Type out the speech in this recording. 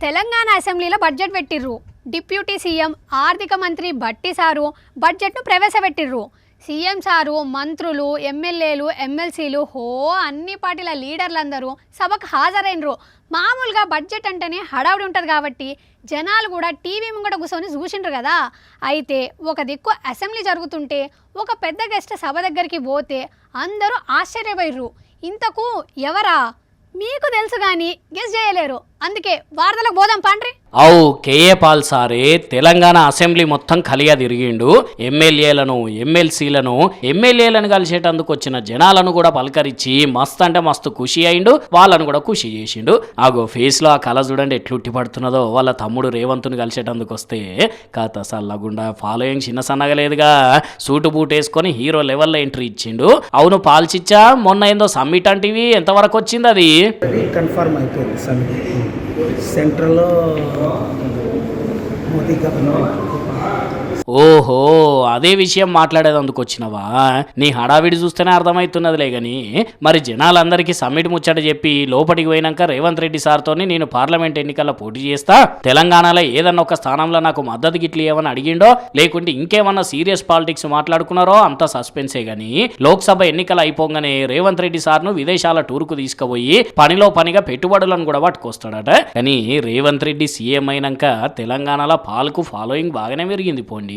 తెలంగాణ అసెంబ్లీలో బడ్జెట్ పెట్టిర్రు. Deputy CM ఆర్థిక మంత్రి భట్టి సారు బడ్జెట్ను ప్రవేశపెట్టిర్రు. సీఎం సారు, మంత్రులు, ఎమ్మెల్యేలు, ఎమ్మెల్సీలు అన్ని పార్టీల లీడర్లందరూ సభకు హాజరైనరు. మామూలుగా బడ్జెట్ అంటేనే హడావుడి ఉంటుంది కాబట్టి జనాలు కూడా టీవీ ముంగట కూర్చొని చూసిండ్రు కదా. అయితే ఒక దిక్కు అసెంబ్లీ జరుగుతుంటే ఒక పెద్ద గెస్ట్ సభ దగ్గరికి పోతే అందరూ ఆశ్చర్యపోయిర్రు. ఇంతకు ఎవరా మీకు తెలుసు కానీ గెస్ చేయలేరు. అందుకే వార్తలకు పోదాం పండ్రి. అవు కేఏ పాల్ సారే తెలంగాణ అసెంబ్లీ మొత్తం కలిగా తిరిగిండు. ఎమ్మెల్యేలను, ఎమ్మెల్యేలను కలిసేటందుకు వచ్చిన జనాలను కూడా పలకరించి మస్తు అంటే మస్తు ఖుషి అయిండు. వాళ్ళను కూడా ఖుషి చేసిండు. ఆగో ఫేస్ లో ఆ కళ చూడండి ఎట్లుట్టి పడుతున్నదో. వాళ్ళ తమ్ముడు రేవంత్ని కలిసేటందుకు వస్తే కాత సల్లగుండా ఫాలోయింగ్ చిన్న సన్నగలేదుగా. సూటు బూట్ వేసుకొని హీరో లెవెల్లో ఎంట్రీ ఇచ్చిండు. అవును పాల్చిచ్చా, మొన్న ఏందో సమ్మిట్ అంటివి ఎంతవరకు వచ్చింది? అది కన్ఫర్మ్ అయిపోయింది. సమ్మిట్ సెంట్రల్లో మోదీ గవర్నమెంట్. ఓహో, అదే విషయం మాట్లాడేందుకు వచ్చినవా? నీ హడావిడి చూస్తేనే అర్థమవుతున్నదిలే గాని మరి జనాలందరికీ సమ్మిట్ ముచ్చట చెప్పి లోపలికి పోయినాక రేవంత్ రెడ్డి సార్తో నేను పార్లమెంట్ ఎన్నికల్లో పోటీ చేస్తా, తెలంగాణలో ఏదన్నా ఒక స్థానంలో నాకు మద్దతు గిట్లు ఏమని అడిగిండో లేకుంటే ఇంకేమన్నా సీరియస్ పాలిటిక్స్ మాట్లాడుకున్నారో అంతా సస్పెన్సే గాని లోక్సభ ఎన్నికలు అయిపోగానే రేవంత్ రెడ్డి సార్ను విదేశాల టూర్కు తీసుకుపోయి పనిలో పనిగా పెట్టుబడులను కూడా పట్టుకొస్తాడట. కానీ రేవంత్ రెడ్డి సీఎం అయినాక తెలంగాణలో పాల్కు ఫాలోయింగ్ బాగానే పెరిగింది పోండి.